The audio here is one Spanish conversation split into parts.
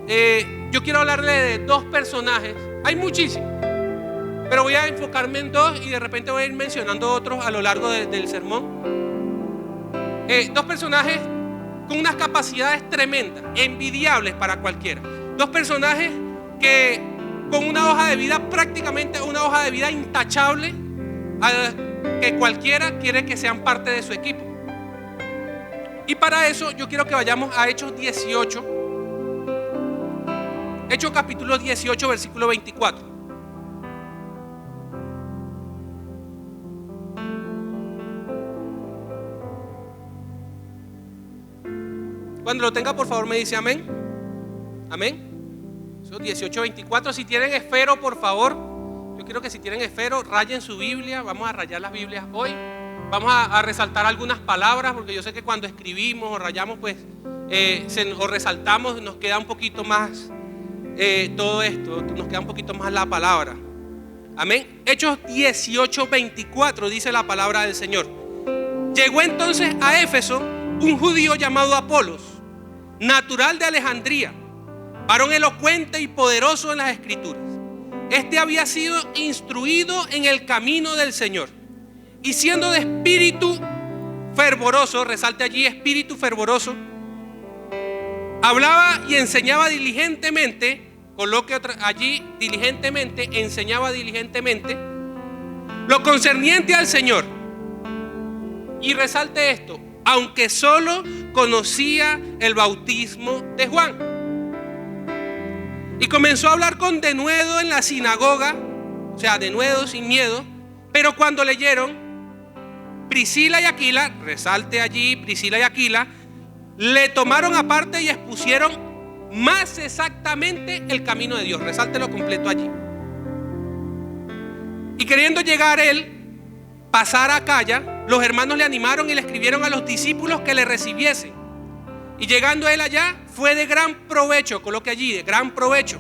yo quiero hablarle de dos personajes. Hay muchísimos, pero voy a enfocarme en dos y de repente voy a ir mencionando otros a lo largo del sermón. Dos personajes con unas capacidades tremendas, envidiables para cualquiera. Dos personajes que con una hoja de vida, prácticamente una hoja de vida intachable, que cualquiera quiere que sean parte de su equipo. Y para eso yo quiero que vayamos a Hechos 18. Hechos capítulo 18, versículo 24. Cuando lo tenga, por favor, me dice amén. Amén. Hechos 18, 24. Si tienen esfero, por favor, yo quiero que si tienen esfero, rayen su Biblia. Vamos a rayar las Biblias hoy. Vamos a resaltar algunas palabras, porque yo sé que cuando escribimos o rayamos, pues, o resaltamos, nos queda un poquito más todo esto, nos queda un poquito más la palabra. Amén. Hechos 18, 24 dice la palabra del Señor. Llegó entonces a Éfeso un judío llamado Apolos, natural de Alejandría, varón elocuente y poderoso en las Escrituras. Este había sido instruido en el camino del Señor, y siendo de espíritu fervoroso, resalte allí espíritu fervoroso, hablaba y enseñaba diligentemente, coloque allí diligentemente, enseñaba diligentemente lo concerniente al Señor. Y resalte esto, aunque solo conocía el bautismo de Juan. Y comenzó a hablar con denuedo en la sinagoga, o sea, denuedo, sin miedo. Pero cuando leyeron, Priscila y Aquila, resalte allí, Priscila y Aquila, le tomaron aparte y expusieron más exactamente el camino de Dios. Resáltelo completo allí. Y queriendo llegar él, pasar a Acaya, los hermanos le animaron y le escribieron a los discípulos que le recibiesen. Y llegando él allá, fue de gran provecho, coloque allí, de gran provecho,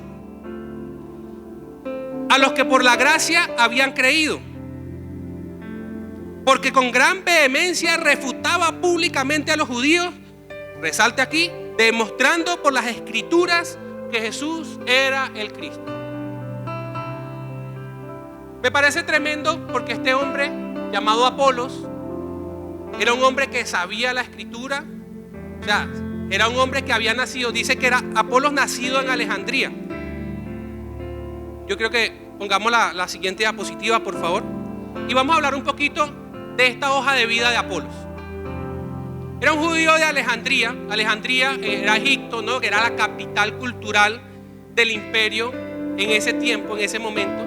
a los que por la gracia habían creído. Porque con gran vehemencia refutaba públicamente a los judíos, resalte aquí, demostrando por las Escrituras que Jesús era el Cristo. Me parece tremendo porque este hombre llamado Apolos era un hombre que sabía la Escritura. O sea, era un hombre que había nacido, dice que era Apolos nacido en Alejandría. Yo creo que pongamos la siguiente diapositiva, por favor. Y vamos a hablar un poquito de esta hoja de vida de Apolos. Era un judío de Alejandría. Alejandría era Egipto, ¿no? Que era la capital cultural del imperio en ese tiempo, en ese momento.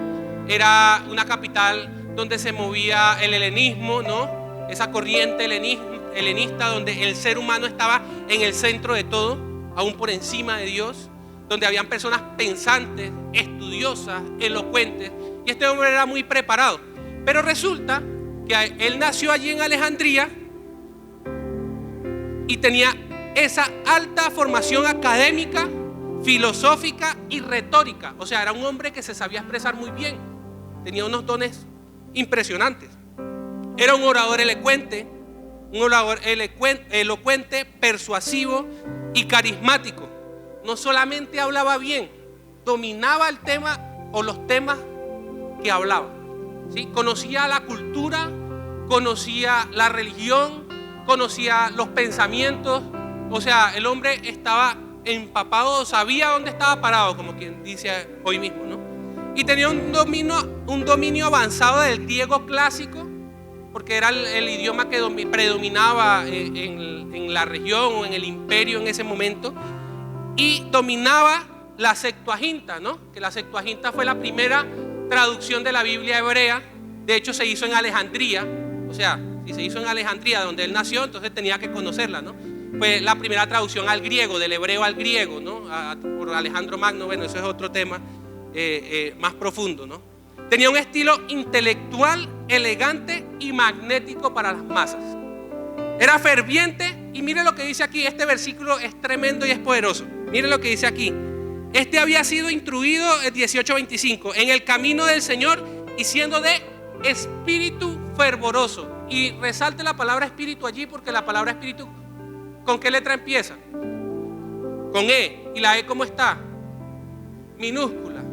Era una capital donde se movía el helenismo, ¿no? Esa corriente helenista donde el ser humano estaba en el centro de todo, aún por encima de Dios, donde habían personas pensantes, estudiosas, elocuentes, y este hombre era muy preparado. Pero resulta que él nació allí en Alejandría y tenía esa alta formación académica, filosófica y retórica. O sea, era un hombre que se sabía expresar muy bien, tenía unos dones impresionantes. Era un orador elocuente, persuasivo y carismático. No solamente hablaba bien, dominaba el tema o los temas que hablaba, ¿sí? Conocía la cultura, conocía la religión, conocía los pensamientos. O sea, el hombre estaba empapado, sabía dónde estaba parado, como quien dice hoy mismo, ¿no? Y tenía un dominio avanzado del griego clásico, porque era el idioma que predominaba en la región o en el imperio en ese momento. Y dominaba la Septuaginta, ¿no? Que la Septuaginta fue la primera traducción de la Biblia hebrea. De hecho, se hizo en Alejandría. O sea, si se hizo en Alejandría, donde él nació, entonces tenía que conocerla, ¿no? Fue la primera traducción al griego, del hebreo al griego, ¿no? Por Alejandro Magno. Bueno, eso es otro tema más profundo, ¿no? Tenía un estilo intelectual, elegante y magnético para las masas. Era ferviente. Y mire lo que dice aquí. Este versículo es tremendo y es poderoso. Mire lo que dice aquí. Este había sido instruido, el 18:25, en el camino del Señor y siendo de espíritu fervoroso. Y resalte la palabra espíritu allí, porque la palabra espíritu, ¿con qué letra empieza? Con E. ¿Y la E cómo está? minúscula,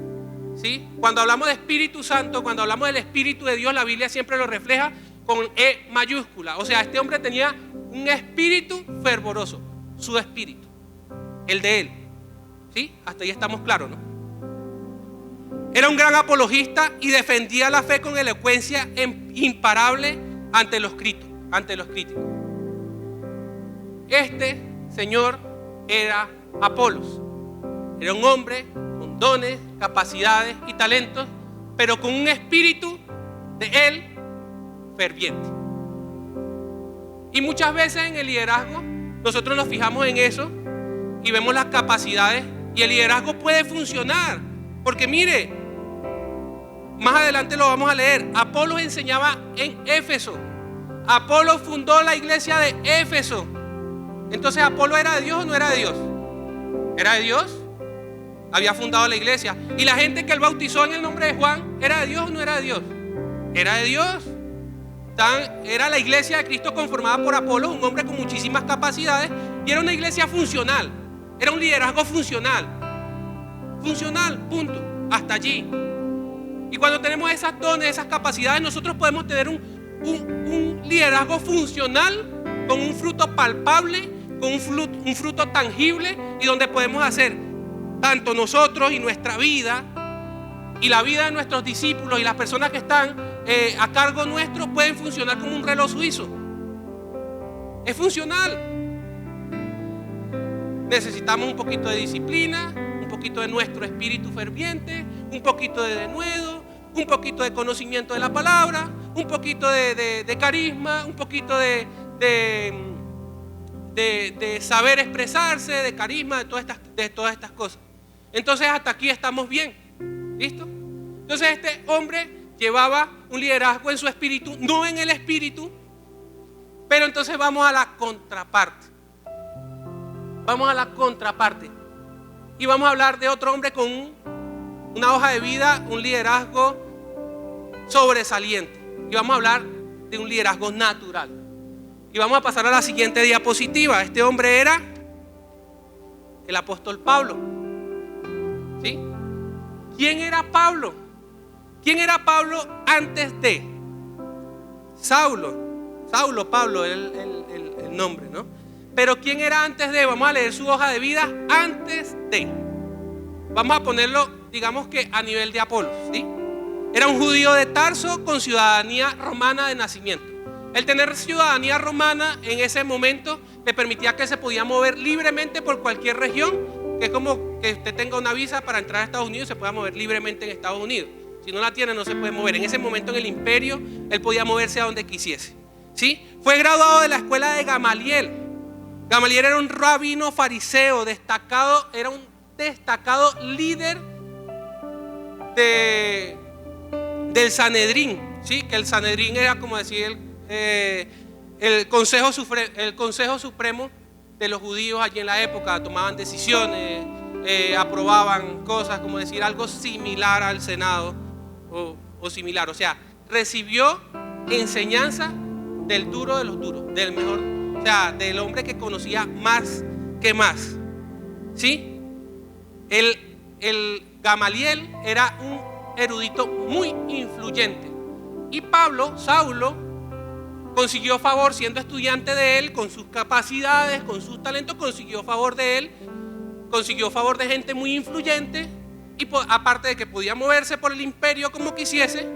¿sí? Cuando hablamos de Espíritu Santo, cuando hablamos del Espíritu de Dios, la Biblia siempre lo refleja con E mayúscula. O sea, este hombre tenía un espíritu fervoroso, su espíritu, el de él, ¿sí? Hasta ahí estamos claros, ¿no? Era un gran apologista y defendía la fe con elocuencia imparable ante los críticos. Este señor era Apolos. Era un hombre con dones, capacidades y talentos, pero con un espíritu de él ferviente. Y muchas veces en el liderazgo nosotros nos fijamos en eso y vemos las capacidades, y el liderazgo puede funcionar, porque mire, más adelante lo vamos a leer. Apolos enseñaba en Éfeso. Apolos fundó la iglesia de Éfeso. Entonces, ¿Apolo era de Dios o no era de Dios? ¿Era de Dios? Había fundado la iglesia. ¿Y la gente que él bautizó en el nombre de Juan, era de Dios o no era de Dios? Era de Dios. Era la iglesia de Cristo conformada por Apolos, un hombre con muchísimas capacidades, y era una iglesia funcional. Era un liderazgo funcional. Funcional, punto. Hasta allí. Y cuando tenemos esas dones, esas capacidades, nosotros podemos tener un liderazgo funcional con un fruto palpable, con un fruto tangible, y donde podemos hacer tanto nosotros y nuestra vida y la vida de nuestros discípulos y las personas que están a cargo nuestro pueden funcionar como un reloj suizo. Es funcional. Necesitamos un poquito de disciplina, un poquito de nuestro espíritu ferviente, un poquito de denuedo, un poquito de conocimiento de la palabra, un poquito de carisma, un poquito de saber expresarse, de carisma, de todas estas cosas. Entonces hasta aquí estamos bien. ¿Listo? Entonces este hombre llevaba un liderazgo en su espíritu, no en el espíritu. Pero entonces vamos a la contraparte. Vamos a la contraparte. Y vamos a hablar de otro hombre con una hoja de vida, un liderazgo sobresaliente. Y vamos a hablar de un liderazgo natural. Y vamos a pasar a la siguiente diapositiva. Este hombre era el apóstol Pablo. ¿Sí? ¿Quién era Pablo? ¿Quién era Pablo antes de? Saulo, Pablo, el nombre, ¿no? Pero ¿quién era antes de? Vamos a leer su hoja de vida antes de. Vamos a ponerlo, digamos que a nivel de Apolos, ¿sí? Era un judío de Tarso con ciudadanía romana de nacimiento. El tener ciudadanía romana en ese momento le permitía que se podía mover libremente por cualquier región, que es como que usted tenga una visa para entrar a Estados Unidos y se pueda mover libremente en Estados Unidos. Si no la tiene, no se puede mover. En ese momento en el imperio, él podía moverse a donde quisiese, ¿sí? Fue graduado de la escuela de Gamaliel. Gamaliel era un rabino fariseo destacado, era un destacado líder del Sanedrín, ¿sí? Que el Sanedrín era como decir el Consejo Supremo de los judíos allí en la época. Tomaban decisiones, aprobaban cosas, como decir algo similar al Senado o similar. O sea, recibió enseñanza del duro de los duros, del mejor, o sea, del hombre que conocía más que más, ¿sí? El Gamaliel era un erudito muy influyente, y Saulo consiguió favor siendo estudiante de él, con sus capacidades, con sus talentos, consiguió favor de él, consiguió favor de gente muy influyente, y aparte de que podía moverse por el imperio como quisiese,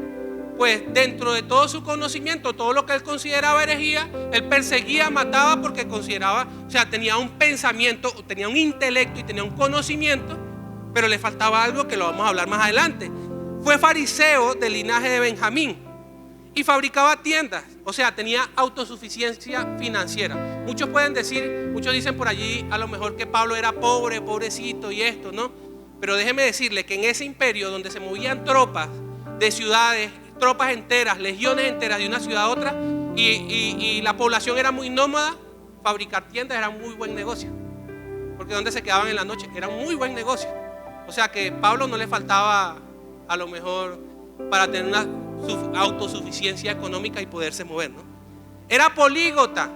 pues dentro de todo su conocimiento, todo lo que él consideraba herejía, él perseguía, mataba, porque consideraba, o sea, tenía un pensamiento, tenía un intelecto y tenía un conocimiento, pero le faltaba algo que lo vamos a hablar más adelante. Fue fariseo del linaje de Benjamín y fabricaba tiendas, o sea, tenía autosuficiencia financiera. Muchos dicen por allí a lo mejor que Pablo era pobre, pobrecito y esto, ¿no? Pero déjeme decirle que en ese imperio donde se movían tropas de ciudades, tropas enteras, legiones enteras de una ciudad a otra, y la población era muy nómada, fabricar tiendas era un muy buen negocio, porque donde se quedaban en la noche era un muy buen negocio. O sea que Pablo no le faltaba a lo mejor para tener una autosuficiencia económica y poderse mover, ¿no? Era políglota,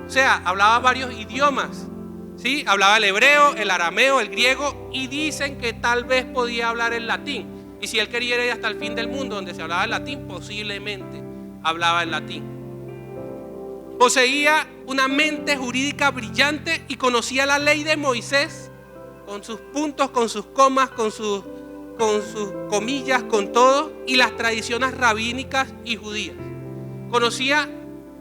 o sea, hablaba varios idiomas, ¿sí? Hablaba el hebreo, el arameo, el griego, y dicen que tal vez podía hablar el latín. Y si él quería ir hasta el fin del mundo donde se hablaba el latín, posiblemente hablaba el latín. Poseía una mente jurídica brillante y conocía la ley de Moisés con sus puntos, con sus comas, con sus comillas, con todo, y las tradiciones rabínicas y judías. Conocía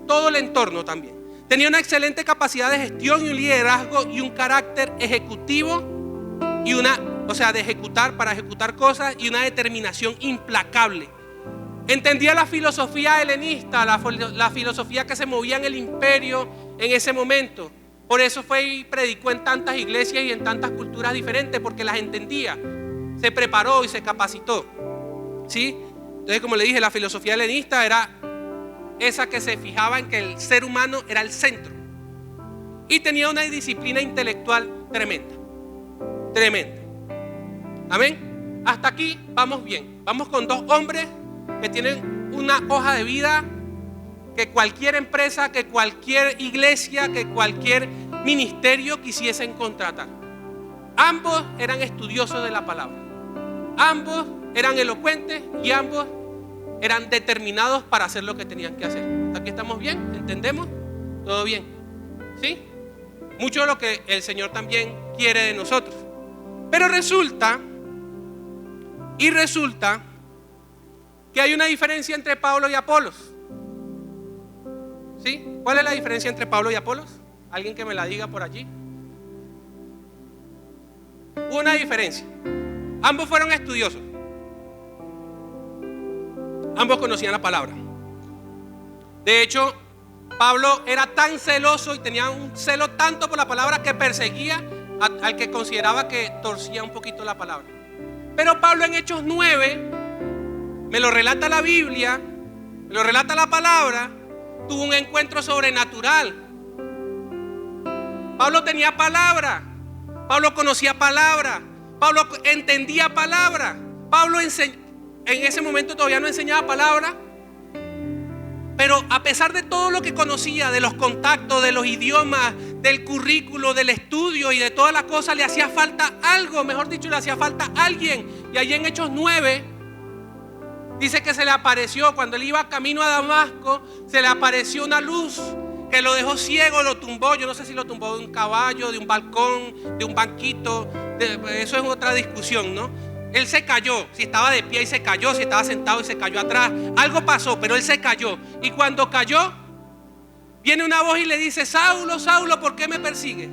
todo el entorno también. Tenía una excelente capacidad de gestión y un liderazgo y un carácter ejecutivo y para ejecutar cosas, y una determinación implacable. Entendía la filosofía helenista, la filosofía que se movía en el imperio en ese momento. Por eso fue y predicó en tantas iglesias y en tantas culturas diferentes, porque las entendía. Se preparó y se capacitó, ¿sí? Entonces, como le dije, la filosofía helenista era esa que se fijaba en que el ser humano era el centro. Y tenía una disciplina intelectual tremenda. Tremenda. Amén. Hasta aquí vamos bien. Vamos con dos hombres que tienen una hoja de vida que cualquier empresa, que cualquier iglesia, que cualquier ministerio quisiesen contratar. Ambos eran estudiosos de la palabra. Ambos eran elocuentes y ambos eran determinados para hacer lo que tenían que hacer. ¿Hasta aquí estamos bien? ¿Entendemos? ¿Todo bien? ¿Sí? Mucho de lo que el Señor también quiere de nosotros. Pero resulta que hay una diferencia entre Pablo y Apolos. ¿Sí? ¿Cuál es la diferencia entre Pablo y Apolos? ¿Alguien que me la diga por allí? Hubo una diferencia. Ambos fueron estudiosos. Ambos conocían la palabra. De hecho, Pablo era tan celoso y tenía un celo tanto por la palabra que perseguía al que consideraba que torcía un poquito la palabra. Pero Pablo en Hechos 9, me lo relata la Biblia, me lo relata la palabra, tuvo un encuentro sobrenatural. Pablo tenía palabra, Pablo conocía palabra, Pablo entendía palabra. Pablo en ese momento todavía no enseñaba palabra, pero a pesar de todo lo que conocía, de los contactos, de los idiomas, del currículo, del estudio y de todas las cosas, le hacía falta algo, mejor dicho, le hacía falta alguien. Y allí en Hechos 9 dice que se le apareció, cuando él iba camino a Damasco, se le apareció una luz que lo dejó ciego, lo tumbó. Yo no sé si lo tumbó de un caballo, de un balcón, de un banquito, eso es otra discusión, ¿no? Él se cayó, si estaba de pie y se cayó, si estaba sentado y se cayó atrás. Algo pasó, pero él se cayó. Y cuando cayó, viene una voz y le dice: Saulo, Saulo, ¿por qué me persigues?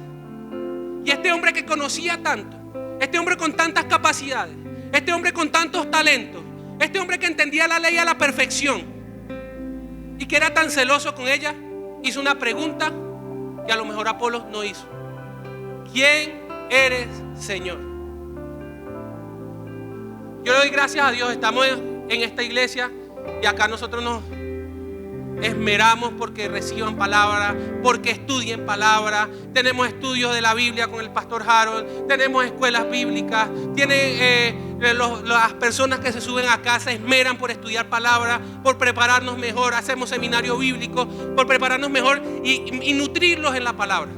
Y este hombre que conocía tanto, este hombre con tantas capacidades, este hombre con tantos talentos, este hombre que entendía la ley a la perfección y que era tan celoso con ella, hizo una pregunta que a lo mejor Apolos no hizo: ¿quién eres, Señor? Yo le doy gracias a Dios, estamos en esta iglesia y acá nosotros nos esmeramos porque reciban palabra, porque estudien palabra. Tenemos estudios de la Biblia con el pastor Harold, tenemos escuelas bíblicas, las personas que se suben acá se esmeran por estudiar palabra, por prepararnos mejor. Hacemos seminario bíblico por prepararnos mejor y nutrirlos en la palabra.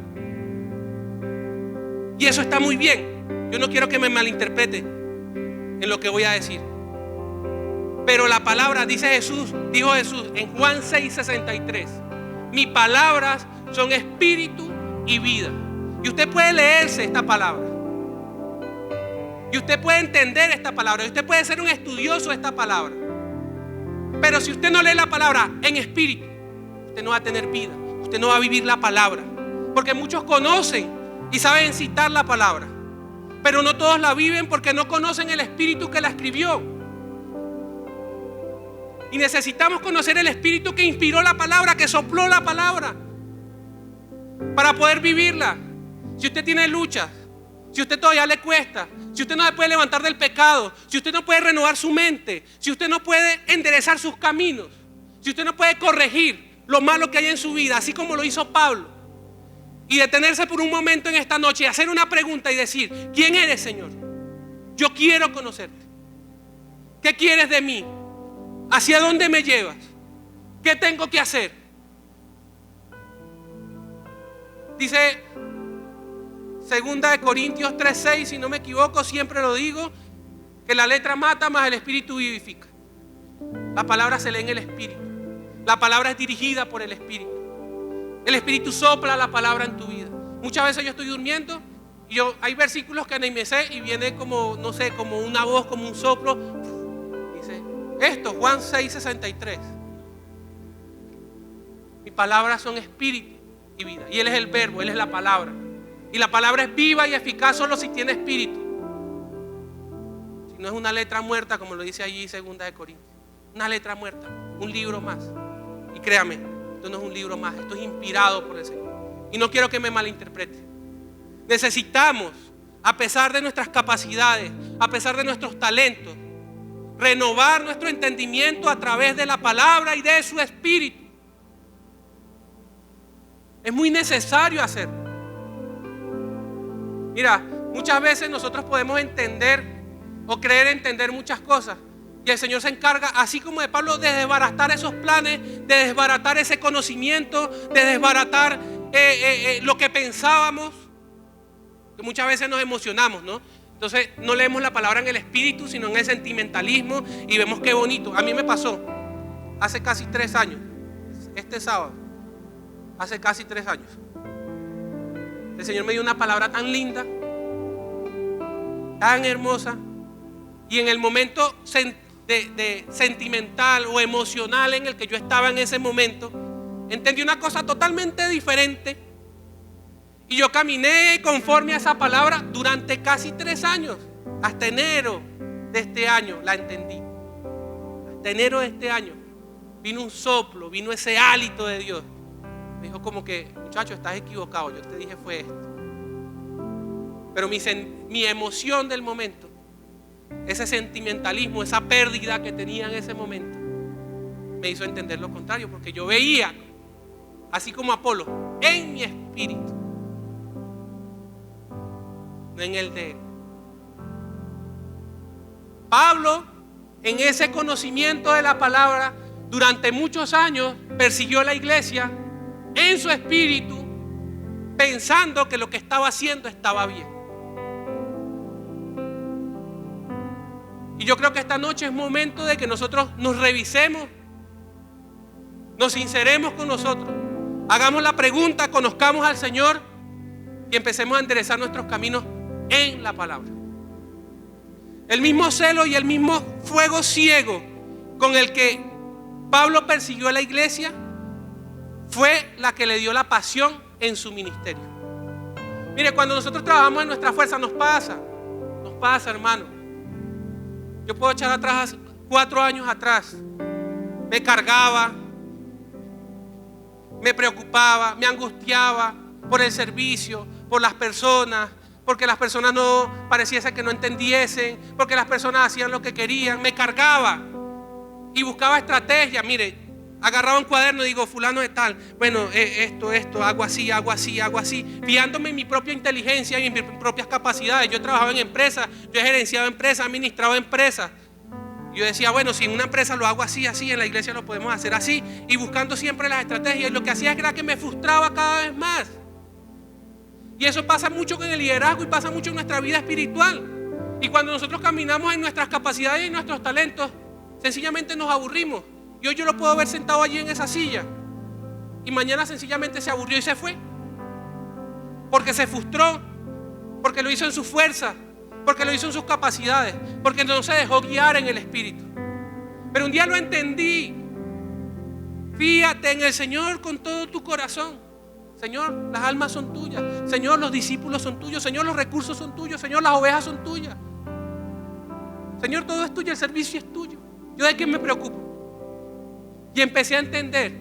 Y eso está muy bien. Yo no quiero que me malinterprete en lo que voy a decir, pero la palabra, dijo Jesús en Juan 6:63: mis palabras son espíritu y vida. Y usted puede leerse esta palabra, y usted puede entender esta palabra, y usted puede ser un estudioso de esta palabra, pero si usted no lee la palabra en espíritu, usted no va a tener vida, usted no va a vivir la palabra. Porque muchos conocen y saben citar la palabra, pero no todos la viven porque no conocen el espíritu que la escribió. Y necesitamos conocer el espíritu que inspiró la palabra, que sopló la palabra, para poder vivirla. Si usted tiene luchas, si usted todavía le cuesta, si usted no se puede levantar del pecado, si usted no puede renovar su mente, si usted no puede enderezar sus caminos, si usted no puede corregir lo malo que hay en su vida, así como lo hizo Pablo, y detenerse por un momento en esta noche y hacer una pregunta y decir: ¿quién eres, Señor? Yo quiero conocerte. ¿Qué quieres de mí? ¿Hacia dónde me llevas? ¿Qué tengo que hacer? Dice Segunda de Corintios 3:6, si no me equivoco, siempre lo digo, que la letra mata, más el espíritu vivifica. La palabra se lee en el espíritu. La palabra es dirigida por el espíritu. El espíritu sopla la palabra en tu vida. Muchas veces yo estoy durmiendo y hay versículos que ni me sé y viene como, no sé, como una voz, como un soplo. Dice, esto, Juan 6:63. Mis palabras son espíritu y vida. Y Él es el verbo, Él es la palabra. Y la palabra es viva y eficaz solo si tiene espíritu. Si no es una letra muerta, como lo dice allí Segunda de Corintios. Una letra muerta, un libro más. Y créame, esto no es un libro más, esto es inspirado por el Señor. Y no quiero que me malinterprete. Necesitamos, a pesar de nuestras capacidades, a pesar de nuestros talentos, renovar nuestro entendimiento a través de la palabra y de su espíritu. Es muy necesario hacerlo. Mira, muchas veces nosotros podemos entender o creer entender muchas cosas. Y el Señor se encarga, así como de Pablo, de desbaratar esos planes, de desbaratar ese conocimiento, de desbaratar lo que pensábamos. Que muchas veces nos emocionamos, ¿no? Entonces no leemos la palabra en el espíritu, sino en el sentimentalismo y vemos qué bonito. A mí me pasó hace casi 3 años, este sábado, hace casi 3 años. El Señor me dio una palabra tan linda, tan hermosa, y en el momento de sentimental o emocional en el que yo estaba en ese momento, entendí una cosa totalmente diferente. Y yo caminé conforme a esa palabra durante casi 3 años. Hasta enero de este año la entendí. Hasta enero de este año vino un soplo, vino ese hálito de Dios. Me dijo como que, muchacho, estás equivocado. Yo te dije fue esto. Pero mi emoción del momento, ese sentimentalismo, esa pérdida que tenía en ese momento, me hizo entender lo contrario. Porque yo veía, así como Apolo, en mi espíritu, no en el de él. Pablo, en ese conocimiento de la palabra, durante muchos años persiguió a la iglesia en su espíritu, pensando que lo que estaba haciendo estaba bien. Y yo creo que esta noche es momento de que nosotros nos revisemos, nos sinceremos con nosotros, hagamos la pregunta, conozcamos al Señor y empecemos a enderezar nuestros caminos en la palabra. El mismo celo y el mismo fuego ciego con el que Pablo persiguió a la iglesia fue la que le dio la pasión en su ministerio. Mire, cuando nosotros trabajamos en nuestra fuerza nos pasa, hermano. Yo puedo echar atrás, 4 años atrás, me cargaba, me preocupaba, me angustiaba por el servicio, por las personas, porque las personas no pareciese que no entendiesen, porque las personas hacían lo que querían. Me cargaba y buscaba estrategias. Mire, agarraba un cuaderno y digo, fulano de tal, bueno, esto, hago así, fiándome en mi propia inteligencia y en mis propias capacidades. Yo trabajaba en empresas, yo he gerenciado empresas, administrado empresas. Yo decía, bueno, si en una empresa lo hago así, en la iglesia lo podemos hacer así, y buscando siempre las estrategias. Y lo que hacía era que me frustraba cada vez más. Y eso pasa mucho con el liderazgo y pasa mucho en nuestra vida espiritual. Y cuando nosotros caminamos en nuestras capacidades y en nuestros talentos, sencillamente nos aburrimos. Y hoy yo lo puedo ver sentado allí en esa silla y mañana sencillamente se aburrió y se fue. Porque se frustró, porque lo hizo en su fuerza, porque lo hizo en sus capacidades, porque no se dejó guiar en el Espíritu. Pero un día lo entendí. Fíate en el Señor con todo tu corazón. Señor, las almas son tuyas. Señor, los discípulos son tuyos. Señor, los recursos son tuyos. Señor, las ovejas son tuyas. Señor, todo es tuyo, el servicio es tuyo. ¿Yo de qué me preocupo? Y empecé a entender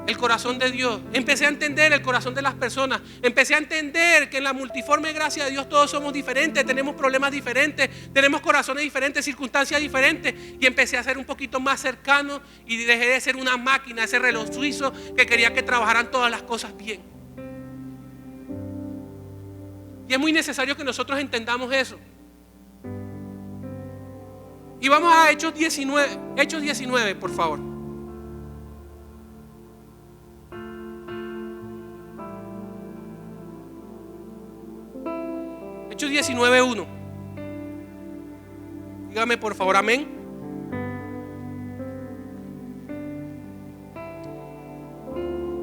el corazón de Dios. Empecé a entender el corazón de las personas. Empecé a entender que en la multiforme gracia de Dios todos somos diferentes, tenemos problemas diferentes, tenemos corazones diferentes, circunstancias diferentes. Y empecé a ser un poquito más cercano y dejé de ser una máquina, ese reloj suizo que quería que trabajaran todas las cosas bien. Y es muy necesario que nosotros entendamos eso. Y vamos a Hechos 19, por favor. Hechos 19:1. Dígame por favor amén.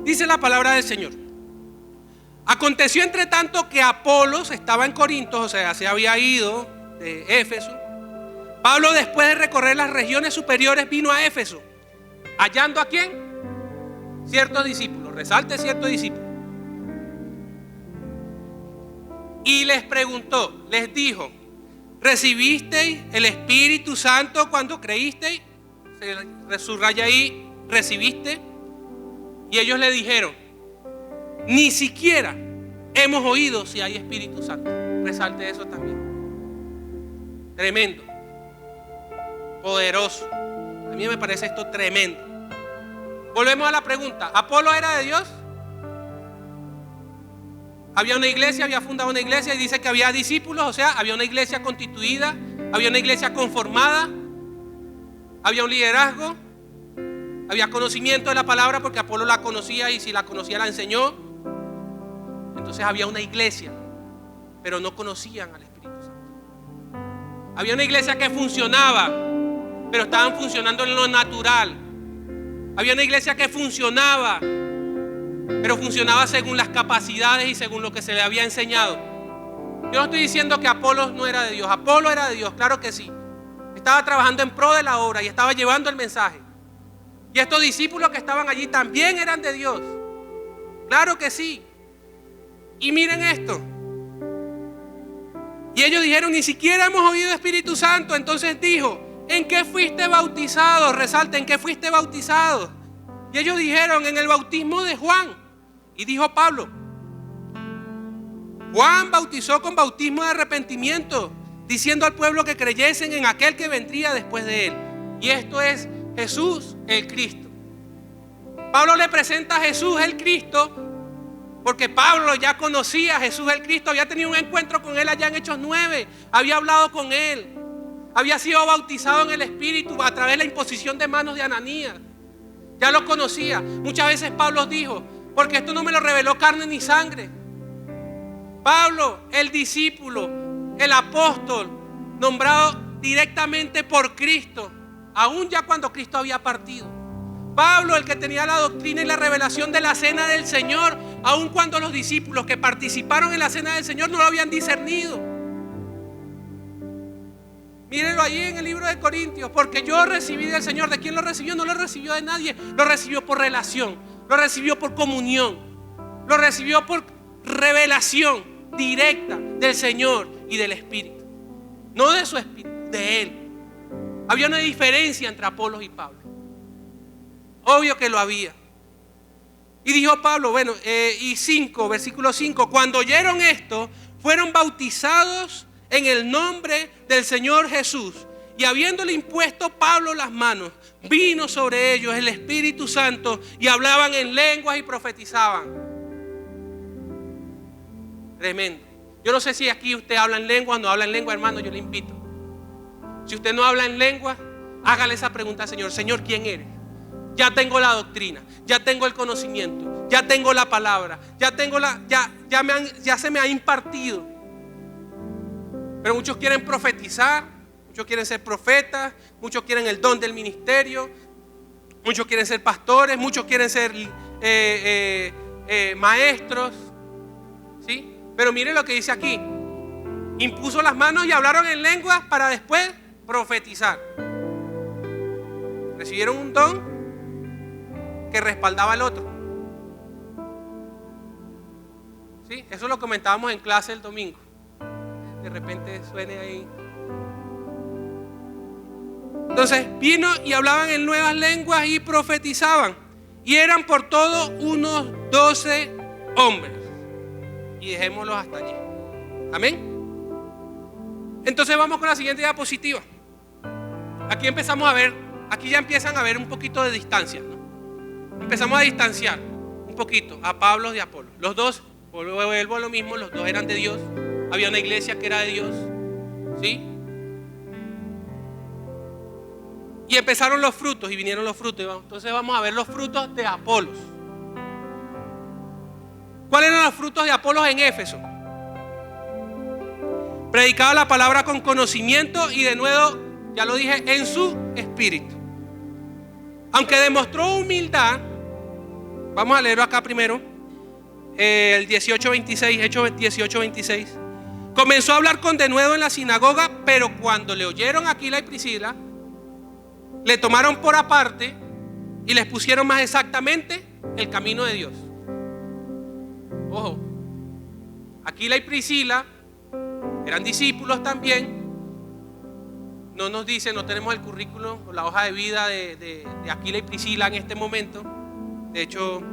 Dice la palabra del Señor: aconteció entre tanto que Apolos estaba en Corinto, o sea, se había ido de Éfeso. Pablo, después de recorrer las regiones superiores, vino a Éfeso, hallando ¿a quién? Ciertos discípulos, resalte ciertos discípulos. Y les preguntó, les dijo: ¿recibisteis el Espíritu Santo cuando creísteis? Se subraya ahí, recibiste. Y ellos le dijeron: ni siquiera hemos oído si hay Espíritu Santo. Resalte eso también. Tremendo, poderoso. A mí me parece esto tremendo. Volvemos a la pregunta: ¿Apolo era de Dios? Había una iglesia, había fundado una iglesia y dice que había discípulos, o sea, había una iglesia constituida, había una iglesia conformada, había un liderazgo, había conocimiento de la palabra porque Apolo la conocía y si la conocía la enseñó. Entonces había una iglesia, pero no conocían al Espíritu Santo. Había una iglesia que funcionaba, pero estaban funcionando en lo natural. Había una iglesia que funcionaba, pero funcionaba según las capacidades y según lo que se le había enseñado. Yo no estoy diciendo que Apolo no era de Dios. Apolo era de Dios, claro que sí. Estaba trabajando en pro de la obra y estaba llevando el mensaje. Y estos discípulos que estaban allí también eran de Dios, claro que sí. Y miren esto. Y ellos dijeron: ni siquiera hemos oído Espíritu Santo. Entonces dijo: ¿en qué fuiste bautizado? Resalta: ¿en qué fuiste bautizado? Y ellos dijeron: en el bautismo de Juan. Y dijo Pablo: Juan bautizó con bautismo de arrepentimiento, diciendo al pueblo que creyesen en aquel que vendría después de él. Y esto es Jesús el Cristo. Pablo le presenta a Jesús el Cristo porque Pablo ya conocía a Jesús el Cristo, había tenido un encuentro con él allá en Hechos 9, había hablado con él, había sido bautizado en el Espíritu a través de la imposición de manos de Ananías. Ya lo conocía. Muchas veces Pablo dijo: porque esto no me lo reveló carne ni sangre. Pablo, el discípulo, el apóstol, nombrado directamente por Cristo, aún ya cuando Cristo había partido. Pablo, el que tenía la doctrina y la revelación de la cena del Señor, aún cuando los discípulos que participaron en la cena del Señor no lo habían discernido. Mírenlo ahí en el libro de Corintios: porque yo recibí del Señor. ¿De quién lo recibió? No lo recibió de nadie. Lo recibió por relación, lo recibió por comunión, lo recibió por revelación directa del Señor y del Espíritu. No de su Espíritu, de Él. Había una diferencia entre Apolos y Pablo. Obvio que lo había. Y dijo Pablo, versículo 5: cuando oyeron esto, fueron bautizados en el nombre del Señor Jesús. Y habiéndole impuesto Pablo las manos, vino sobre ellos el Espíritu Santo y hablaban en lenguas y profetizaban. Tremendo. Yo no sé si aquí usted habla en lengua o no habla en lengua, hermano. Yo le invito: si usted no habla en lengua, hágale esa pregunta al Señor: Señor, ¿quién eres? Ya tengo la doctrina, ya tengo el conocimiento, ya tengo la palabra, ya se me ha impartido. Pero muchos quieren profetizar, muchos quieren ser profetas, muchos quieren el don del ministerio, muchos quieren ser pastores, muchos quieren ser maestros, ¿sí? Pero mire lo que dice aquí: impuso las manos y hablaron en lenguas para después profetizar. Recibieron un don que respaldaba al otro. ¿Sí? Eso lo comentábamos en clase el domingo. De repente suene ahí. Entonces vino y hablaban en nuevas lenguas y profetizaban. Y eran por todo unos 12 hombres. Y dejémoslos hasta allí. Amén. Entonces vamos con la siguiente diapositiva. Aquí empezamos a ver, aquí ya empiezan a ver un poquito de distancia, ¿no? Empezamos a distanciar un poquito a Pablo y a Apolo. Los dos, vuelvo a lo mismo, los dos eran de Dios. Había una iglesia que era de Dios, ¿sí? Y empezaron los frutos y vinieron los frutos. Entonces vamos a ver los frutos de Apolos. ¿Cuáles eran los frutos de Apolos en Éfeso? Predicaba la palabra con conocimiento y de nuevo, ya lo dije, en su espíritu. Aunque demostró humildad, vamos a leerlo acá primero, el 18:26, Hechos 18:26. Comenzó a hablar con denuedo en la sinagoga, pero cuando le oyeron a Aquila y Priscila, le tomaron por aparte y les pusieron más exactamente el camino de Dios. Ojo, Aquila y Priscila eran discípulos también. No nos dice, no tenemos el currículum o la hoja de vida de Aquila y Priscila en este momento. De hecho,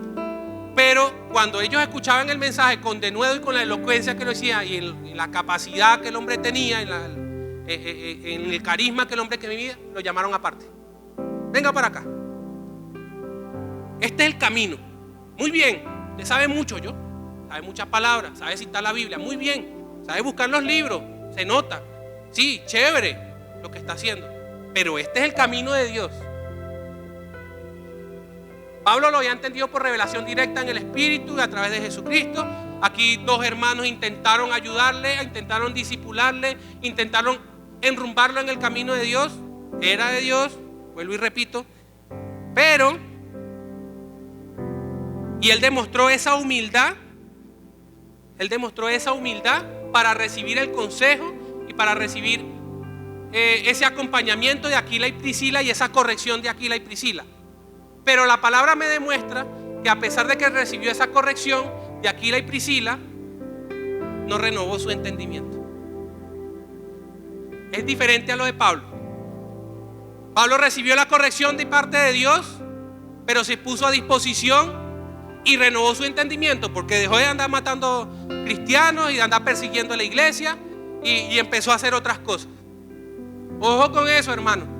pero cuando ellos escuchaban el mensaje con denuedo y con la elocuencia que lo decía y en la capacidad que el hombre tenía, en el carisma que el hombre que vivía, lo llamaron aparte. Venga para acá. Este es el camino. Muy bien, usted sabe mucho, yo. Sabe muchas palabras, sabe citar la Biblia, muy bien. Sabe buscar los libros, se nota. Sí, chévere lo que está haciendo. Pero este es el camino de Dios. Pablo lo había entendido por revelación directa en el Espíritu y a través de Jesucristo. Aquí dos hermanos intentaron ayudarle, intentaron disipularle, intentaron enrumbarlo en el camino de Dios. Era de Dios, vuelvo y repito. Pero, y él demostró esa humildad. Él demostró esa humildad para recibir el consejo y para recibir ese acompañamiento de Aquila y Priscila y esa corrección de Aquila y Priscila. Pero la palabra me demuestra que a pesar de que recibió esa corrección de Aquila y Priscila, no renovó su entendimiento. Es diferente a lo de Pablo. Pablo recibió la corrección de parte de Dios, pero se puso a disposición y renovó su entendimiento, porque dejó de andar matando cristianos y de andar persiguiendo a la iglesia y empezó a hacer otras cosas. Ojo con eso, hermano.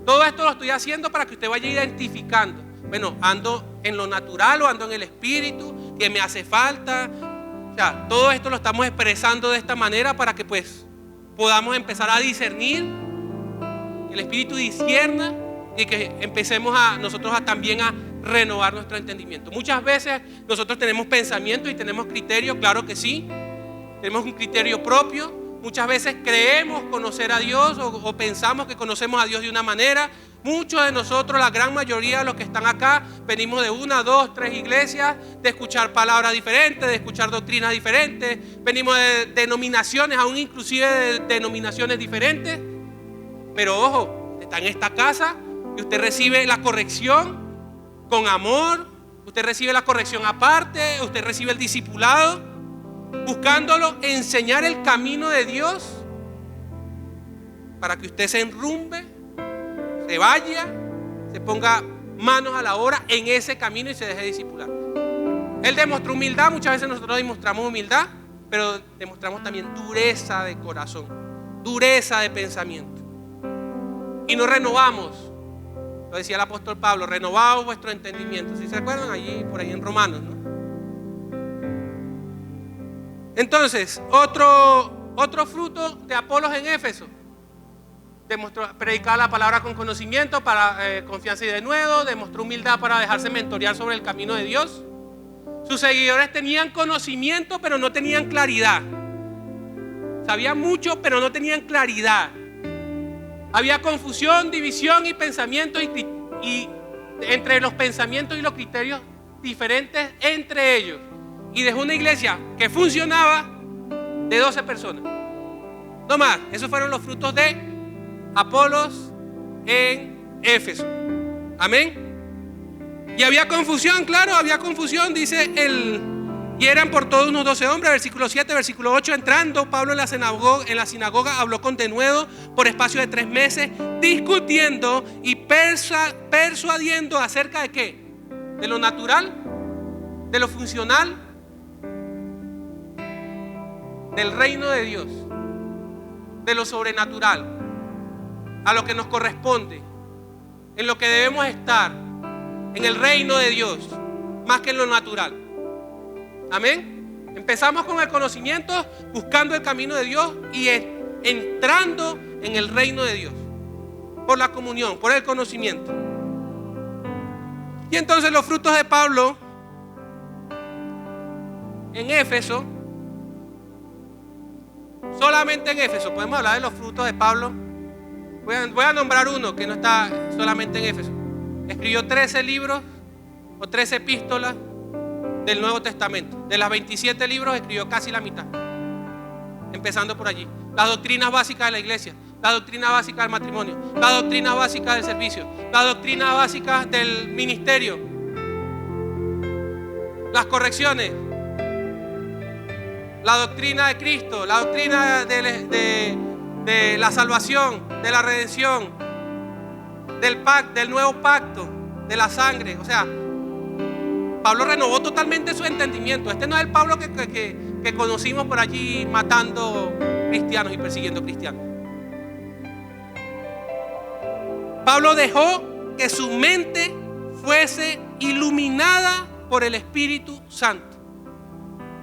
Todo esto lo estoy haciendo para que usted vaya identificando. Bueno, ando en lo natural o ando en el espíritu, que me hace falta. O sea, todo esto lo estamos expresando de esta manera para que pues podamos empezar a discernir, que el espíritu discierna y que empecemos nosotros también a renovar nuestro entendimiento. Muchas veces nosotros tenemos pensamiento y tenemos criterio, claro que sí. Tenemos un criterio propio. Muchas veces creemos conocer a Dios o pensamos que conocemos a Dios de una manera. Muchos de nosotros, la gran mayoría de los que están acá, venimos de 1, 2, 3 iglesias, de escuchar palabras diferentes, de escuchar doctrinas diferentes. Venimos de denominaciones, aún inclusive de denominaciones diferentes. Pero ojo, está en esta casa y usted recibe la corrección con amor. Usted recibe la corrección aparte, usted recibe el discipulado, buscándolo enseñar el camino de Dios para que usted se enrumbe, se vaya, se ponga manos a la obra en ese camino y se deje discipular. Él demostró humildad. Muchas veces nosotros demostramos humildad, pero demostramos también dureza de corazón, dureza de pensamiento y no renovamos. Lo decía el apóstol Pablo, renovaos vuestro entendimiento. ¿Sí se acuerdan? Allí, por ahí en Romanos, ¿no? Entonces, otro fruto de Apolos en Éfeso. Demostró predicar la palabra con conocimiento para confianza y denuedo. Demostró humildad para dejarse mentorear sobre el camino de Dios. Sus seguidores tenían conocimiento, pero no tenían claridad. Sabían mucho, pero no tenían claridad. Había confusión, división y pensamiento y entre los pensamientos y los criterios diferentes entre ellos. Y dejó una iglesia que funcionaba de 12 personas. No más. Esos fueron los frutos de Apolos en Éfeso. Amén. Y había confusión, claro, había confusión, dice y eran por todos unos 12 hombres. Versículo 7, versículo 8. Entrando Pablo en la sinagoga habló con denuedo por espacio de 3 meses, discutiendo y persuadiendo acerca de ¿qué? De lo natural, de lo funcional, del reino de Dios, de lo sobrenatural, a lo que nos corresponde, en lo que debemos estar, en el reino de Dios, más que en lo natural. Amén. Empezamos con el conocimiento, buscando el camino de Dios y entrando en el reino de Dios, por la comunión, por el conocimiento. Y entonces los frutos de Pablo en Éfeso solamente en Éfeso. Podemos hablar de los frutos de Pablo. Voy a nombrar uno que no está solamente en Éfeso. Escribió 13 libros o 13 epístolas del Nuevo Testamento. De las 27 libros escribió casi la mitad, empezando por allí. Las doctrinas básicas de la iglesia, la doctrina básica del matrimonio, la doctrina básica del servicio, la doctrina básica del ministerio, las correcciones, la doctrina de Cristo, la doctrina de la salvación, de la redención, del nuevo pacto, de la sangre. O sea, Pablo renovó totalmente su entendimiento. Este no es el Pablo que conocimos por allí matando cristianos y persiguiendo cristianos. Pablo dejó que su mente fuese iluminada por el Espíritu Santo.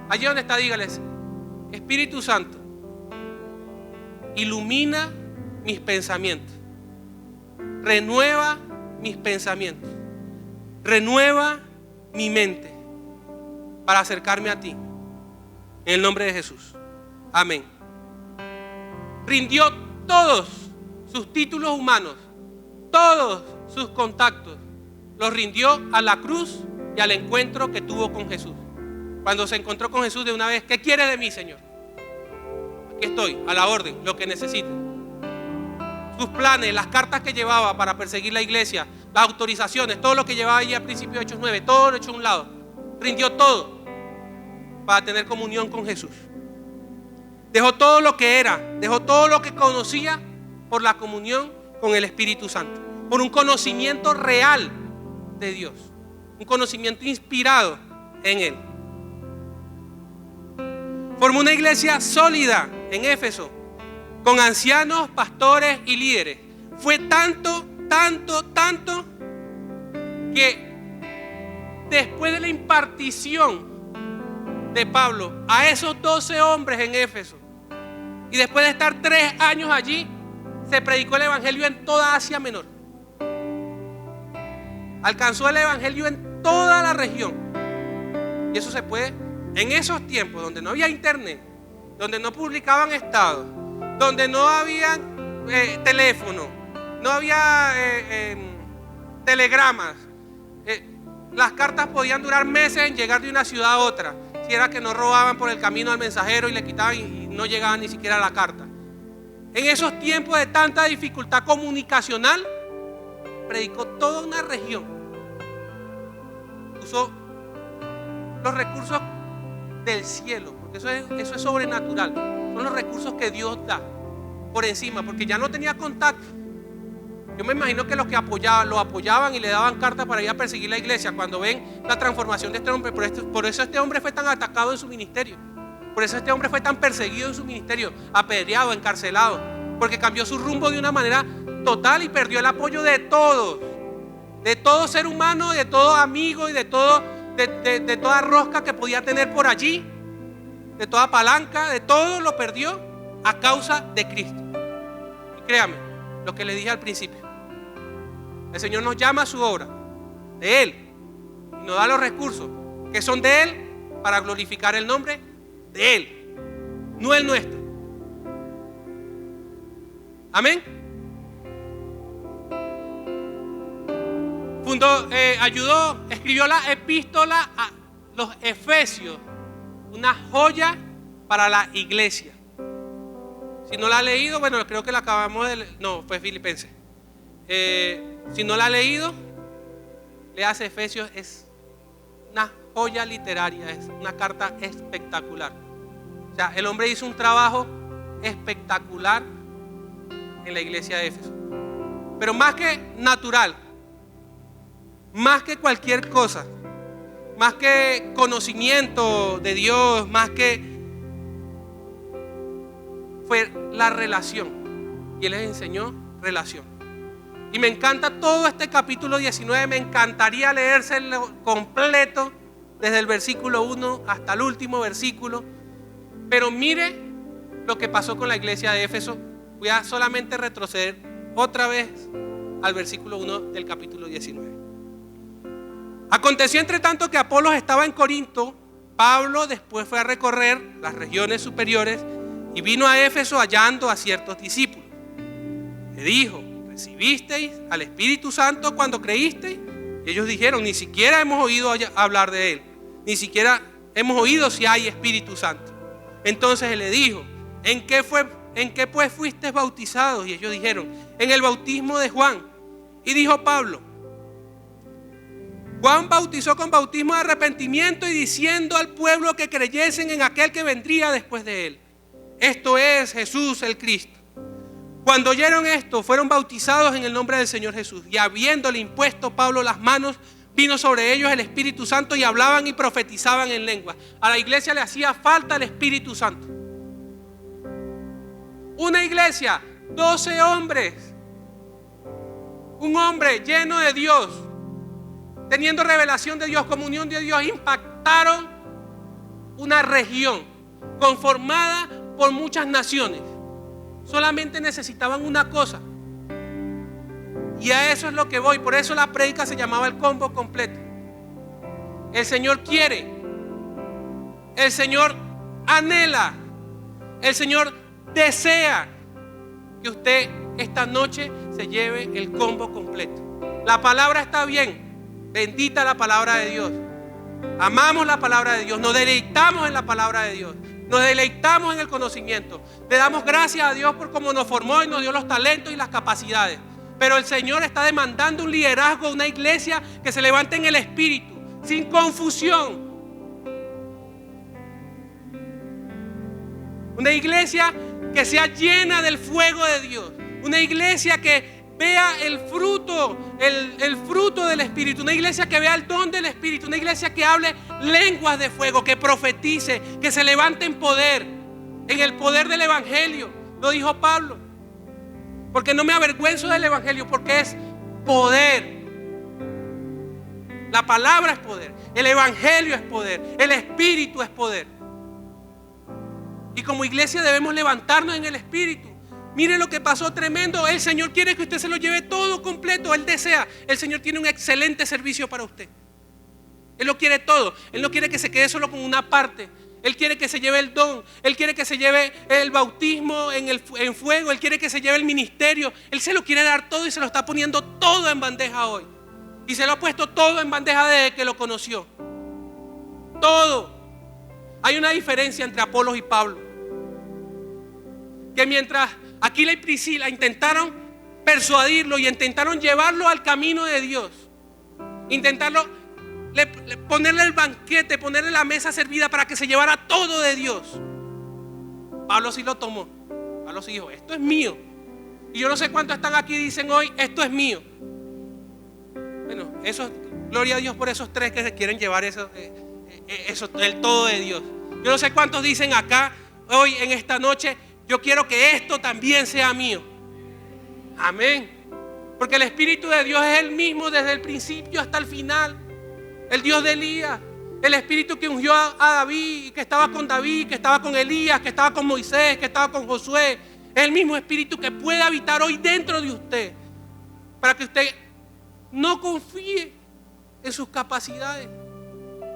Allí donde está, dígales: Espíritu Santo, ilumina mis pensamientos, renueva mis pensamientos, renueva mi mente para acercarme a ti, en el nombre de Jesús. Amén. Rindió todos sus títulos humanos, todos sus contactos, los rindió a la cruz y al encuentro que tuvo con Jesús. Cuando se encontró con Jesús de una vez: ¿qué quiere de mí, Señor? Aquí estoy, a la orden, lo que necesite. Sus planes, las cartas que llevaba para perseguir la iglesia, las autorizaciones, todo lo que llevaba allí al principio de Hechos 9, todo lo echó a un lado. Rindió todo para tener comunión con Jesús. Dejó todo lo que era, dejó todo lo que conocía por la comunión con el Espíritu Santo, por un conocimiento real de Dios, un conocimiento inspirado en Él. Formó una iglesia sólida en Éfeso, con ancianos, pastores y líderes. Fue tanto que después de la impartición de Pablo a esos 12 hombres en Éfeso, y después de estar 3 años allí, se predicó el evangelio en toda Asia Menor. Alcanzó el evangelio en toda la región. Y eso se puede en esos tiempos donde no había internet, donde no publicaban estados, donde no había teléfono, no había telegramas. Las cartas podían durar meses en llegar de una ciudad a otra, si era que no robaban por el camino al mensajero y le quitaban y no llegaban ni siquiera a la carta. En esos tiempos de tanta dificultad comunicacional, predicó toda una región. Usó los recursos del cielo, porque eso es sobrenatural. Son los recursos que Dios da por encima, porque ya no tenía contacto. Yo me imagino que los que lo apoyaban y le daban cartas para ir a perseguir la iglesia, cuando ven la transformación de este hombre, por eso este hombre fue tan atacado en su ministerio, por eso este hombre fue tan perseguido en su ministerio, apedreado, encarcelado, porque cambió su rumbo de una manera total y perdió el apoyo de todos, de todo ser humano, de todo amigo y de toda rosca que podía tener por allí, de toda palanca, de todo lo perdió a causa de Cristo. Y créame, lo que le dije al principio, el Señor nos llama a su obra, de Él, y nos da los recursos que son de Él para glorificar el nombre de Él, no el nuestro. Amén. Escribió la epístola a los Efesios, una joya para la iglesia. Si no la ha leído, bueno, creo que la acabamos de leer. No, fue Filipenses. Si no la ha leído, léase Efesios. Es una joya literaria, es una carta espectacular. O sea, el hombre hizo un trabajo espectacular en la iglesia de Éfeso. Pero más que natural, más que cualquier cosa, más que conocimiento de Dios, más que fue la relación. Y Él les enseñó relación. Y me encanta todo este capítulo 19. Me encantaría leérselo completo, desde el versículo 1 hasta el último versículo. Pero mire lo que pasó con la iglesia de Éfeso. Voy a solamente retroceder otra vez al versículo 1 del capítulo 19. Aconteció entre tanto que Apolos estaba en Corinto. Pablo después fue a recorrer las regiones superiores y vino a Éfeso hallando a ciertos discípulos. Le dijo: ¿recibisteis al Espíritu Santo cuando creísteis? Y ellos dijeron: ni siquiera hemos oído hablar de él, ni siquiera hemos oído si hay Espíritu Santo. Entonces él le dijo: ¿En qué pues fuisteis bautizados? Y ellos dijeron: en el bautismo de Juan. Y dijo Pablo: Juan bautizó con bautismo de arrepentimiento y diciendo al pueblo que creyesen en aquel que vendría después de él, esto es Jesús el Cristo. Cuando oyeron esto, fueron bautizados en el nombre del Señor Jesús. Y habiéndole impuesto Pablo las manos, vino sobre ellos el Espíritu Santo y hablaban y profetizaban en lenguas. A la iglesia le hacía falta el Espíritu Santo. Una iglesia, 12 hombres, un hombre lleno de Dios, teniendo revelación de Dios, comunión de Dios, impactaron una región conformada por muchas naciones. Solamente necesitaban una cosa, y a eso es lo que voy. Por eso la prédica se llamaba el combo completo. El Señor quiere, el Señor anhela, el Señor desea que usted esta noche se lleve el combo completo. La palabra está bien, bendita la palabra de Dios. Amamos la palabra de Dios, nos deleitamos en la palabra de Dios, nos deleitamos en el conocimiento. Le damos gracias a Dios por cómo nos formó y nos dio los talentos y las capacidades. Pero el Señor está demandando un liderazgo, una iglesia que se levante en el espíritu, sin confusión. Una iglesia que sea llena del fuego de Dios. Una iglesia que vea el fruto del Espíritu. Una iglesia que vea el don del Espíritu. Una iglesia que hable lenguas de fuego, que profetice, que se levante en poder, en el poder del Evangelio. Lo dijo Pablo. Porque no me avergüenzo del Evangelio, porque es poder. La palabra es poder, el Evangelio es poder, el Espíritu es poder. Y como iglesia debemos levantarnos en el Espíritu. Mire lo que pasó tremendo. El Señor quiere que usted se lo lleve todo completo. Él desea. El Señor tiene un excelente servicio para usted. Él lo quiere todo. Él no quiere que se quede solo con una parte. Él quiere que se lleve el don. Él quiere que se lleve el bautismo en fuego. Él quiere que se lleve el ministerio. Él se lo quiere dar todo y se lo está poniendo todo en bandeja hoy. Y se lo ha puesto todo en bandeja desde que lo conoció. Todo. Hay una diferencia entre Apolos y Pablo. Que mientras Aquila y Priscila intentaron persuadirlo y intentaron llevarlo al camino de Dios, ponerle el banquete, ponerle la mesa servida para que se llevara todo de Dios, Pablo sí lo tomó. Pablo sí dijo: esto es mío. Y yo no sé cuántos están aquí y dicen hoy: esto es mío. Bueno, eso, gloria a Dios por esos tres que se quieren llevar eso, el todo de Dios. Yo no sé cuántos dicen acá hoy en esta noche: yo quiero que esto también sea mío. Amén. Porque el Espíritu de Dios es el mismo desde el principio hasta el final. El Dios de Elías, el Espíritu que ungió a David, que estaba con David, que estaba con Elías, que estaba con Moisés, que estaba con Josué. Es el mismo Espíritu que puede habitar hoy dentro de usted, para que usted no confíe en sus capacidades,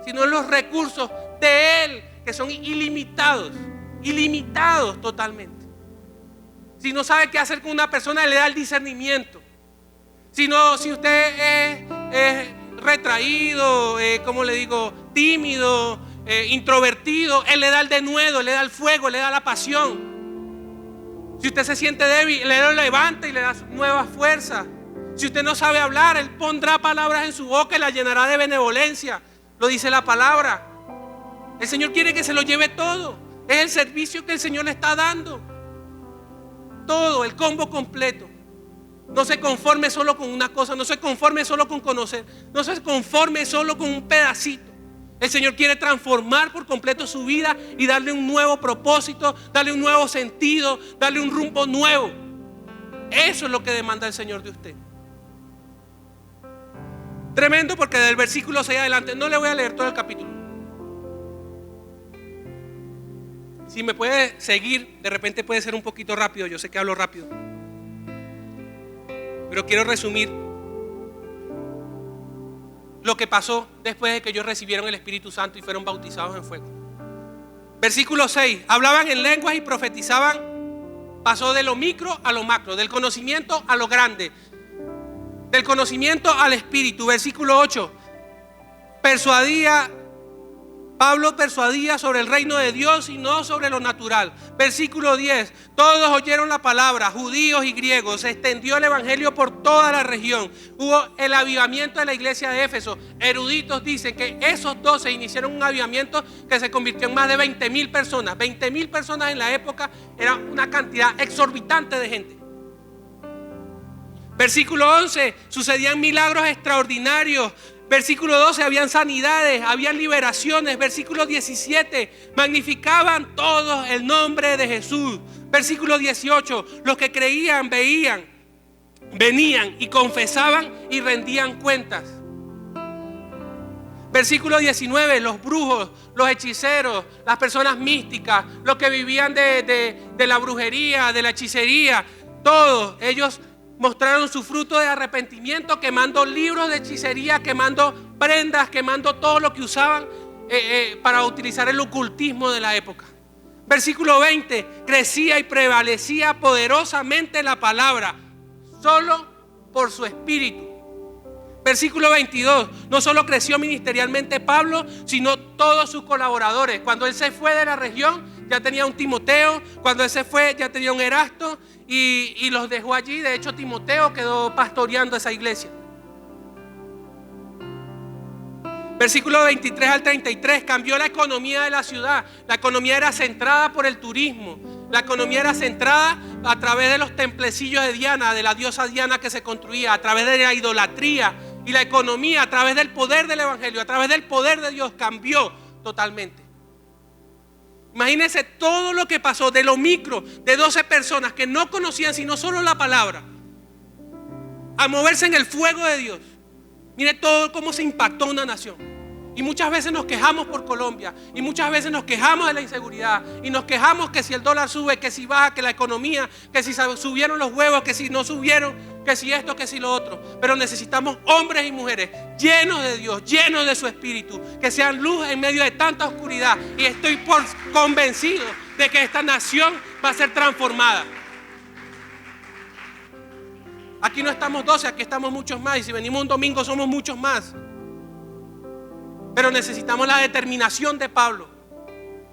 sino en los recursos de Él, que son ilimitados. Ilimitados totalmente. Si no sabe qué hacer con una persona, le da el discernimiento. Si usted es retraído, como le digo, tímido, introvertido, Él le da el denuedo, Él le da el fuego, le da la pasión. Si usted se siente débil, Él le levanta y le da nuevas fuerzas. Si usted no sabe hablar, Él pondrá palabras en su boca y la llenará de benevolencia. Lo dice la palabra. El Señor quiere que se lo lleve todo. Es el servicio que el Señor le está dando. Todo, el combo completo. No se conforme solo con una cosa. No se conforme solo con conocer. No se conforme solo con un pedacito. El Señor quiere transformar por completo su vida y darle un nuevo propósito, darle un nuevo sentido, darle un rumbo nuevo. Eso es lo que demanda el Señor de usted. Tremendo, porque del versículo 6 adelante, no le voy a leer todo el capítulo. Si me puede seguir, de repente puede ser un poquito rápido. Yo sé que hablo rápido, pero quiero resumir lo que pasó después de que ellos recibieron el Espíritu Santo y fueron bautizados en fuego. Versículo 6. Hablaban en lenguas y profetizaban. Pasó de lo micro a lo macro, del conocimiento a lo grande, del conocimiento al espíritu. Versículo 8. Pablo persuadía sobre el reino de Dios y no sobre lo natural. Versículo 10. Todos oyeron la palabra, judíos y griegos. Se extendió el evangelio por toda la región. Hubo el avivamiento de la iglesia de Éfeso. Eruditos dicen que esos 12 iniciaron un avivamiento que se convirtió en más de 20,000 personas. 20,000 personas en la época era una cantidad exorbitante de gente. Versículo 11. Sucedían milagros extraordinarios. Versículo 12, habían sanidades, habían liberaciones. Versículo 17, magnificaban todos el nombre de Jesús. Versículo 18, los que creían, venían y confesaban y rendían cuentas. Versículo 19, los brujos, los hechiceros, las personas místicas, los que vivían de la brujería, de la hechicería, todos ellos mostraron su fruto de arrepentimiento, quemando libros de hechicería, quemando prendas, quemando todo lo que usaban para utilizar el ocultismo de la época. Versículo 20, crecía y prevalecía poderosamente la palabra, solo por su espíritu. Versículo 22, no solo creció ministerialmente Pablo, sino todos sus colaboradores. Cuando él se fue de la región, ya tenía un Timoteo. Cuando él se fue, ya tenía un Erasto. Y los dejó allí. De hecho, Timoteo quedó pastoreando esa iglesia. Versículo 23 al 33, cambió la economía de la ciudad. La economía era centrada por el turismo. La economía era centrada a través de los templecillos de Diana, de la diosa Diana que se construía, a través de la idolatría. Y la economía, a través del poder del evangelio, a través del poder de Dios, cambió totalmente. Imagínense todo lo que pasó de lo micro, de 12 personas que no conocían sino solo la palabra, a moverse en el fuego de Dios. Mire todo cómo se impactó una nación. Y muchas veces nos quejamos por Colombia, y muchas veces nos quejamos de la inseguridad, y nos quejamos que si el dólar sube, que si baja, que la economía, que si subieron los huevos, que si no subieron, que si esto, que si lo otro. Pero necesitamos hombres y mujeres llenos de Dios, llenos de su espíritu, que sean luz en medio de tanta oscuridad. Y estoy convencido de que esta nación va a ser transformada. Aquí no estamos 12, aquí estamos muchos más. Y si venimos un domingo somos muchos más. Pero necesitamos la determinación de Pablo.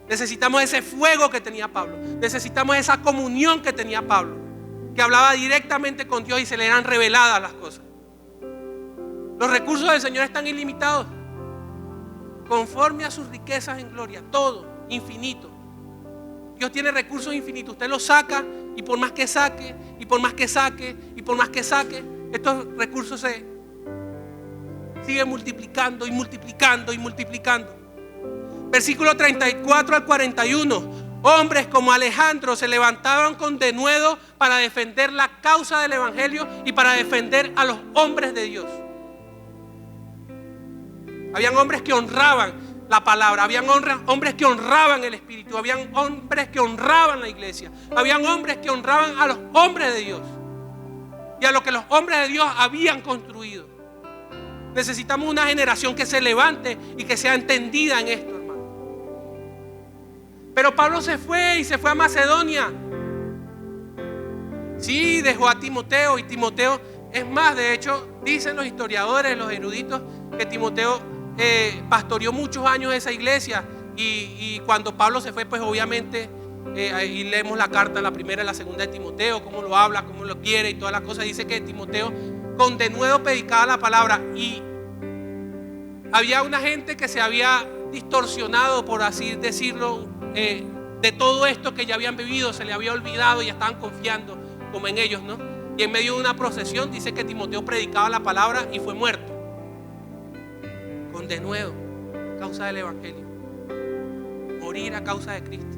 Necesitamos ese fuego que tenía Pablo. Necesitamos esa comunión que tenía Pablo, que hablaba directamente con Dios y se le eran reveladas las cosas. Los recursos del Señor están ilimitados, conforme a sus riquezas en gloria. Todo infinito. Dios tiene recursos infinitos. Usted los saca y por más que saque, y por más que saque, y por más que saque, estos recursos se siguen multiplicando y multiplicando y multiplicando. Versículo 34 al 41. Hombres como Alejandro se levantaban con denuedo para defender la causa del evangelio y para defender a los hombres de Dios. Habían hombres que honraban la palabra, habían hombres que honraban el espíritu, habían hombres que honraban la iglesia, habían hombres que honraban a los hombres de Dios y a lo que los hombres de Dios habían construido. Necesitamos una generación que se levante y que sea entendida en esto, hermano. Pero Pablo se fue a Macedonia. Sí, dejó a Timoteo, y Timoteo, es más, de hecho, dicen los historiadores, los eruditos, que Timoteo pastoreó muchos años esa iglesia. Y cuando Pablo se fue, pues obviamente, ahí leemos la carta, la primera y la segunda de Timoteo, cómo lo habla, cómo lo quiere y todas las cosas. Dice que Timoteo con denuedo predicaba la palabra, y había una gente que se había distorsionado, por así decirlo, de todo esto que ya habían vivido. Se le había olvidado y ya estaban confiando como en ellos, ¿no? Y en medio de una procesión dice que Timoteo predicaba la palabra y fue muerto con denuedo a causa del evangelio, morir a causa de Cristo.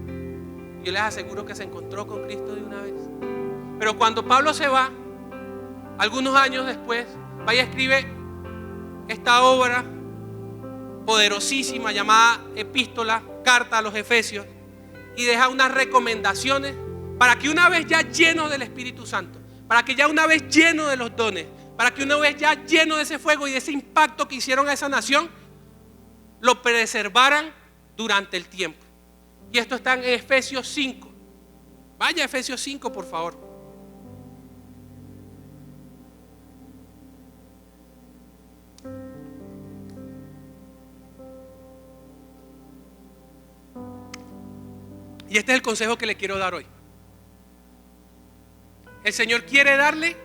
Yo les aseguro que se encontró con Cristo de una vez. Pero cuando Pablo se va, algunos años después, va y escribe esta obra poderosísima llamada epístola, carta a los Efesios, y deja unas recomendaciones para que una vez ya lleno del Espíritu Santo, para que ya una vez lleno de los dones, para que una vez ya lleno de ese fuego y de ese impacto que hicieron a esa nación, lo preservaran durante el tiempo. Y esto está en Efesios 5. Vaya a Efesios 5, por favor. Y este es el consejo que le quiero dar hoy. El Señor quiere darle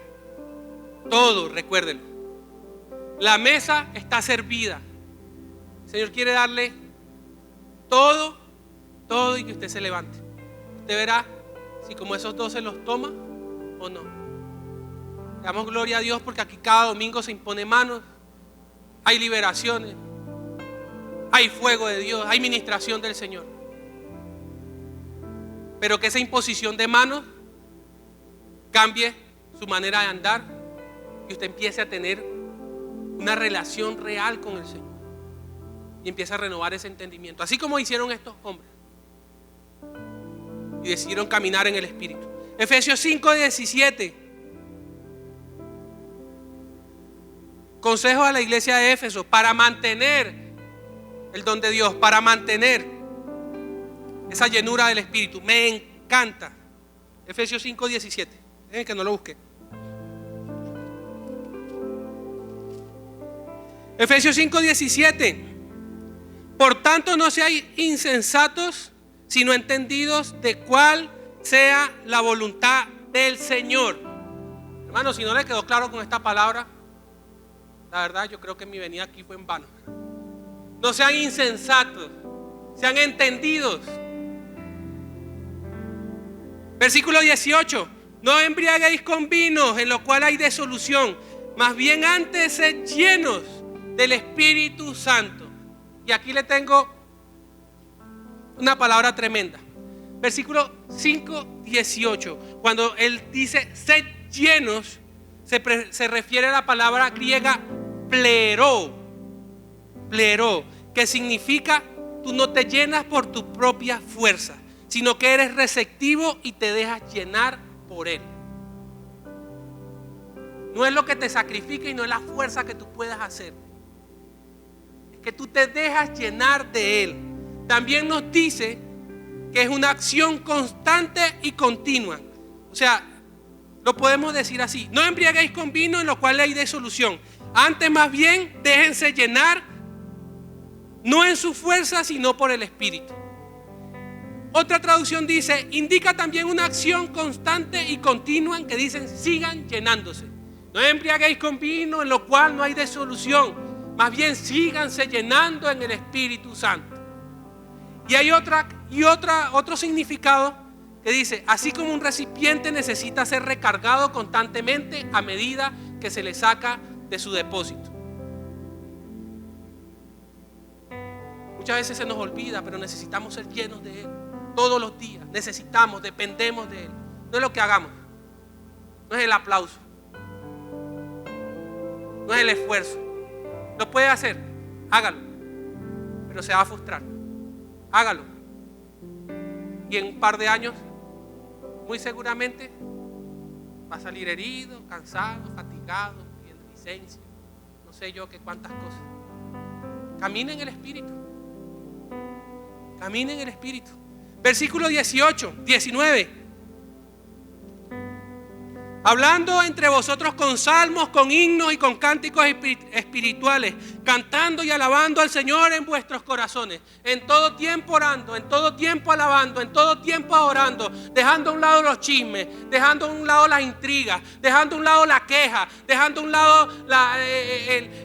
todo, recuérdenlo. La mesa está servida. El Señor quiere darle todo y que usted se levante. Usted verá si como esos 12 los toma o no. Damos gloria a Dios porque aquí cada domingo se impone manos. Hay liberaciones. Hay fuego de Dios. Hay ministración del Señor. Pero que esa imposición de manos cambie su manera de andar y usted empiece a tener una relación real con el Señor y empiece a renovar ese entendimiento, así como hicieron estos hombres y decidieron caminar en el Espíritu. Efesios 5:17. Consejo a la iglesia de Éfeso para mantener el don de Dios, para mantener esa llenura del Espíritu. Me encanta. Efesios 5:17. Dejen que no lo busque. Efesios 5:17. Por tanto, no seáis insensatos, sino entendidos de cuál sea la voluntad del Señor. Hermano, si no le quedó claro con esta palabra, la verdad yo creo que mi venida aquí fue en vano. No sean insensatos, sean entendidos. Versículo 18. No embriaguéis con vino, en lo cual hay disolución, más bien antes sed llenos del Espíritu Santo. Y aquí le tengo una palabra tremenda. Versículo 5:18. Cuando él dice sed llenos, se refiere a la palabra griega plero, que significa tú no te llenas por tu propia fuerza, sino que eres receptivo y te dejas llenar por Él. No es lo que te sacrifica y no es la fuerza que tú puedas hacer, es que tú te dejas llenar de Él. También nos dice que es una acción constante y continua. O sea, lo podemos decir así: no embriaguéis con vino, en lo cual hay disolución. Antes más bien déjense llenar, no en su fuerza, sino por el Espíritu. Otra traducción dice, indica también una acción constante y continua, que dicen sigan llenándose. No embriaguéis con vino, en lo cual no hay disolución, más bien síganse llenando en el Espíritu Santo. Y hay otro significado que dice, así como un recipiente necesita ser recargado constantemente a medida que se le saca de su depósito. Muchas veces se nos olvida, pero necesitamos ser llenos de Él. Todos los días necesitamos, dependemos de Él. No es lo que hagamos, no es el aplauso, no es el esfuerzo. Lo puede hacer, hágalo, pero se va a frustrar. Hágalo y en un par de años muy seguramente va a salir herido, cansado, fatigado, pidiendo licencia, no sé yo qué cuántas cosas. Camina en el Espíritu, camina en el Espíritu. Versículo 19. Hablando entre vosotros con salmos, con himnos y con cánticos espirituales, cantando y alabando al Señor en vuestros corazones, en todo tiempo orando, en todo tiempo alabando, en todo tiempo adorando, dejando a un lado los chismes, dejando a un lado las intrigas, dejando a un lado la queja, dejando a un lado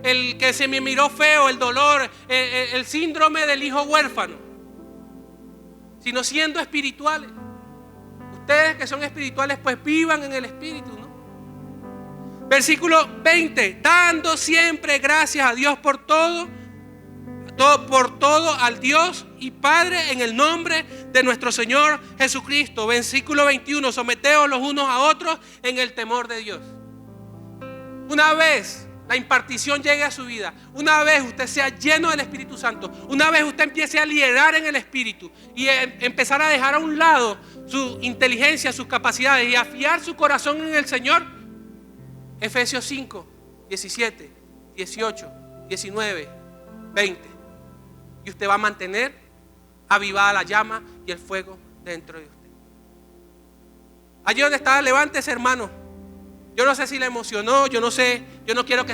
el que se me miró feo, el dolor, el síndrome del hijo huérfano, sino siendo espirituales. Ustedes que son espirituales, pues vivan en el Espíritu, ¿no? Versículo 20. Dando siempre gracias a Dios por todo al Dios y Padre en el nombre de nuestro Señor Jesucristo. Versículo 21. Someteos los unos a otros en el temor de Dios. Una vez la impartición llegue a su vida, una vez usted sea lleno del Espíritu Santo, una vez usted empiece a liderar en el Espíritu y empezar a dejar a un lado su inteligencia, sus capacidades y afiar su corazón en el Señor. Efesios 5, 17, 18, 19, 20. Y usted va a mantener avivada la llama y el fuego dentro de usted. Allí donde está, levántese, hermano. Yo no sé si le emocionó, yo no sé, yo no quiero que